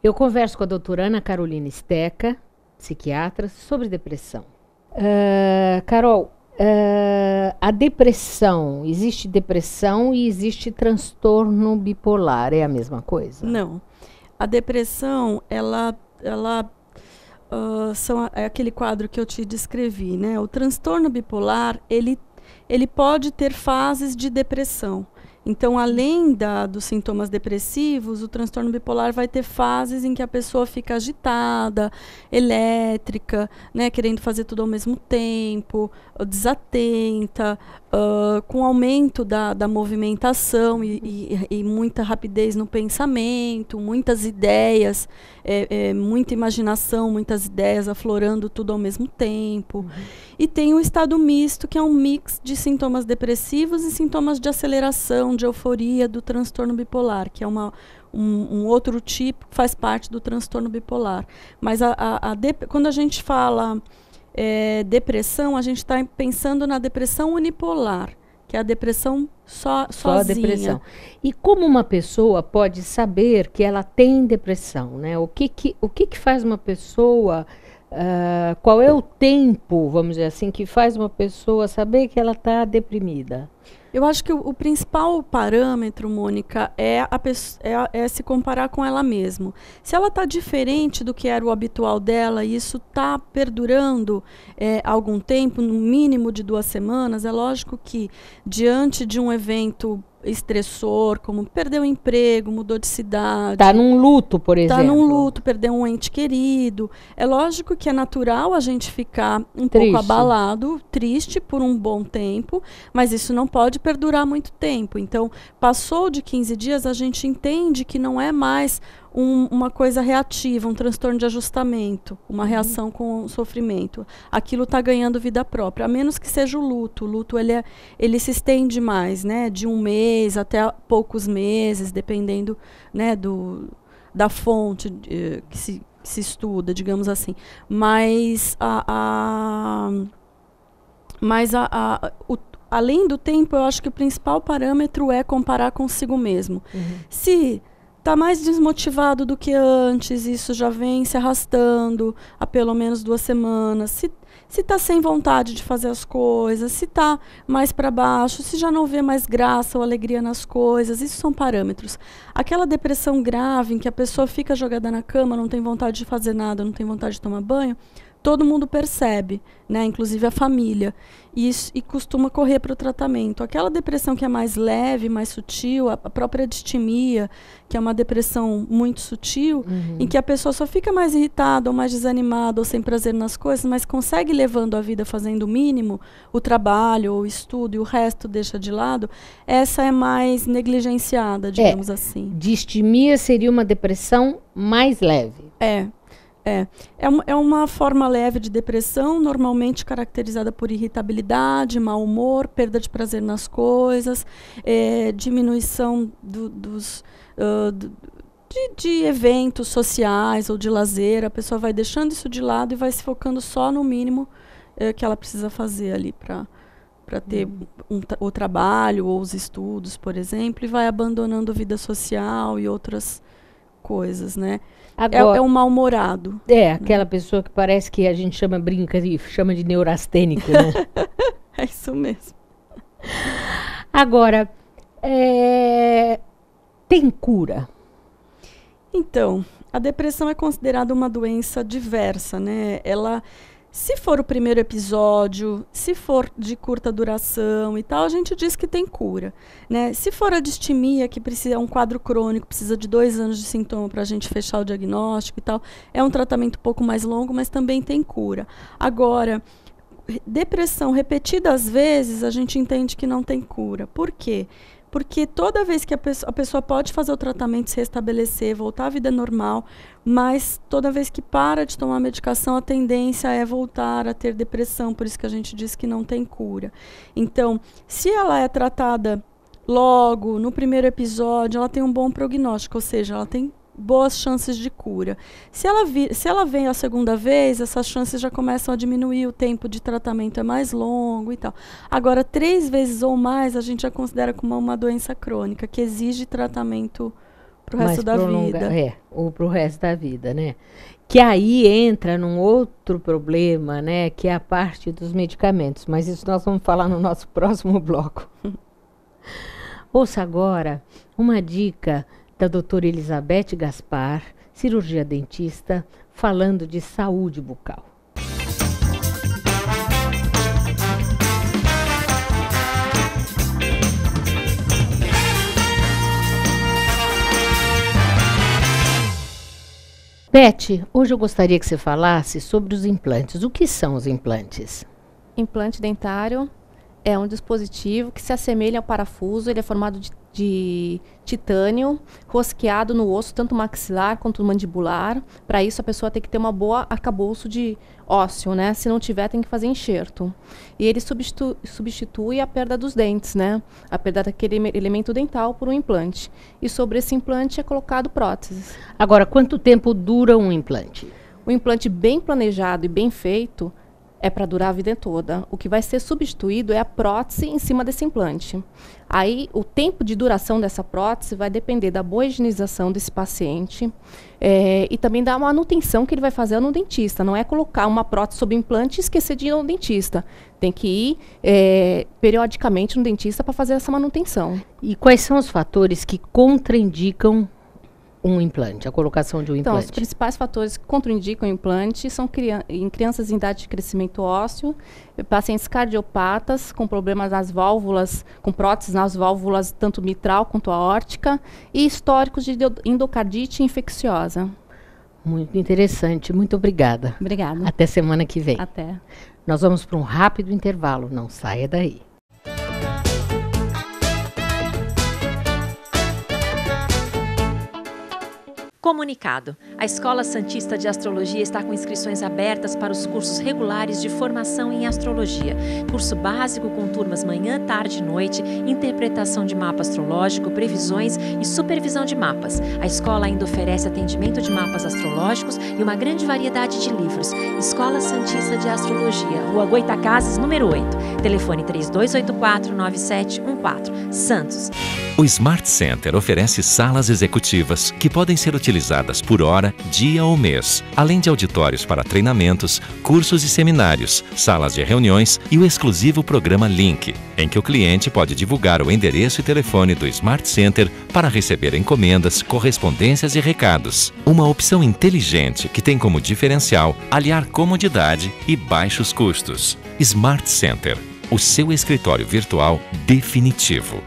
Eu converso com a doutora Ana Carolina Steca, psiquiatra, sobre depressão. Carol, a depressão, existe depressão e existe transtorno bipolar, é a mesma coisa? Não. A depressão, é aquele quadro que eu te descrevi, né? O transtorno bipolar, ele pode ter fases de depressão. Então, além dos sintomas depressivos, o transtorno bipolar vai ter fases em que a pessoa fica agitada, elétrica, né, querendo fazer tudo ao mesmo tempo, desatenta, com aumento da movimentação e muita rapidez no pensamento, muitas ideias, muita imaginação, muitas ideias aflorando tudo ao mesmo tempo. E tem o estado misto, que é um mix de sintomas depressivos e sintomas de aceleração, de euforia do transtorno bipolar, que é um outro tipo que faz parte do transtorno bipolar. Mas quando a gente fala depressão, a gente está pensando na depressão unipolar, que é a depressão sozinha. Só a depressão. E como uma pessoa pode saber que ela tem depressão, né? O que faz uma pessoa... qual é o tempo, vamos dizer assim, que faz uma pessoa saber que ela está deprimida? Eu acho que o principal parâmetro, Mônica, é se comparar com ela mesma. Se ela está diferente do que era o habitual dela e isso está perdurando há algum tempo, no mínimo de 2 semanas, é lógico que, diante de um evento estressor, como perdeu o emprego, mudou de cidade. Está num luto, por exemplo. Está num luto, perdeu um ente querido. É lógico que é natural a gente ficar um Triste. pouco abalado, triste por um bom tempo, mas isso não pode perdurar muito tempo. Então, passou de 15 dias, a gente entende que não é mais uma coisa reativa, um transtorno de ajustamento, uma reação com o sofrimento. Aquilo está ganhando vida própria, a menos que seja o luto. O luto ele se estende mais, né, de 1 mês até poucos meses, dependendo, né, da fonte que se estuda, digamos assim. Mas além do tempo, eu acho que o principal parâmetro é comparar consigo mesmo. Se está mais desmotivado do que antes, isso já vem se arrastando há pelo menos 2 semanas. Se está sem vontade de fazer as coisas, se está mais para baixo, se já não vê mais graça ou alegria nas coisas, isso são parâmetros. Aquela depressão grave em que a pessoa fica jogada na cama, não tem vontade de fazer nada, não tem vontade de tomar banho, todo mundo percebe, né? Inclusive a família, e costuma correr para o tratamento. Aquela depressão que é mais leve, mais sutil, a própria distimia, que é uma depressão muito sutil, em que a pessoa só fica mais irritada, ou mais desanimada, ou sem prazer nas coisas, mas consegue levando a vida fazendo o mínimo, o trabalho, o estudo, e o resto deixa de lado, essa é mais negligenciada, digamos assim. Distimia seria uma depressão mais leve. É uma forma leve de depressão, normalmente caracterizada por irritabilidade, mau humor, perda de prazer nas coisas, diminuição de eventos sociais ou de lazer. A pessoa vai deixando isso de lado e vai se focando só no mínimo que ela precisa fazer ali para ter o trabalho ou os estudos, por exemplo, e vai abandonando a vida social e outras coisas, né? Agora, é um mal-humorado. Aquela pessoa que parece que a gente brinca e chama de neurastênico, né? É isso mesmo. Agora, tem cura? Então, a depressão é considerada uma doença diversa, né? Se for o primeiro episódio, se for de curta duração e tal, a gente diz que tem cura, né? Se for a distimia, que é um quadro crônico, precisa de 2 anos de sintoma para a gente fechar o diagnóstico e tal, é um tratamento um pouco mais longo, mas também tem cura. Agora, depressão repetida às vezes, a gente entende que não tem cura. Por quê? Porque toda vez que a pessoa pode fazer o tratamento, se restabelecer, voltar à vida normal, mas toda vez que para de tomar medicação, a tendência é voltar a ter depressão, por isso que a gente diz que não tem cura. Então, se ela é tratada logo, no primeiro episódio, ela tem um bom prognóstico, ou seja, ela tem boas chances de cura. Se ela vem a segunda vez, essas chances já começam a diminuir, o tempo de tratamento é mais longo e tal. Agora, 3 vezes ou mais, a gente já considera como uma doença crônica, que exige tratamento Pro resto da vida. Ou pro resto da vida, né? Que aí entra num outro problema, né? Que é a parte dos medicamentos. Mas isso nós vamos falar no nosso próximo bloco. Ouça agora uma dica da doutora Elizabeth Gaspar, cirurgia dentista, falando de saúde bucal. Beth, hoje eu gostaria que você falasse sobre os implantes. O que são os implantes? Implante dentário é um dispositivo que se assemelha ao parafuso. Ele é formado de titânio, rosqueado no osso, tanto maxilar quanto mandibular. Para isso, a pessoa tem que ter uma boa arcabouço de ósseo, né? Se não tiver, tem que fazer enxerto. E ele substitui a perda dos dentes, né? A perda daquele elemento dental por um implante. E sobre esse implante é colocado próteses. Agora, quanto tempo dura um implante? Um implante bem planejado e bem feito é para durar a vida toda. O que vai ser substituído é a prótese em cima desse implante. Aí, o tempo de duração dessa prótese vai depender da boa higienização desse paciente e também da manutenção que ele vai fazer no dentista. Não é colocar uma prótese sobre implante e esquecer de ir no dentista. Tem que ir periodicamente no dentista para fazer essa manutenção. E quais são os fatores que contraindicam um implante, a colocação de um implante? Então, os principais fatores que contraindicam o implante são em crianças em idade de crescimento ósseo, pacientes cardiopatas com problemas nas válvulas, com próteses nas válvulas tanto mitral quanto aórtica e históricos de endocardite infecciosa. Muito interessante, muito obrigada. Obrigada. Até semana que vem. Até. Nós vamos para um rápido intervalo, não saia daí. Comunicado. A Escola Santista de Astrologia está com inscrições abertas para os cursos regulares de formação em astrologia. Curso básico com turmas manhã, tarde e noite, interpretação de mapa astrológico, previsões e supervisão de mapas. A escola ainda oferece atendimento de mapas astrológicos e uma grande variedade de livros. Escola Santista de Astrologia, Rua Goitacazes, número 8. Telefone 3284-9714. Santos. O Smart Center oferece salas executivas que podem ser utilizadas por hora, dia ou mês, além de auditórios para treinamentos, cursos e seminários, salas de reuniões e o exclusivo programa Link, em que o cliente pode divulgar o endereço e telefone do Smart Center para receber encomendas, correspondências e recados. Uma opção inteligente que tem como diferencial aliar comodidade e baixos custos. Smart Center, o seu escritório virtual definitivo.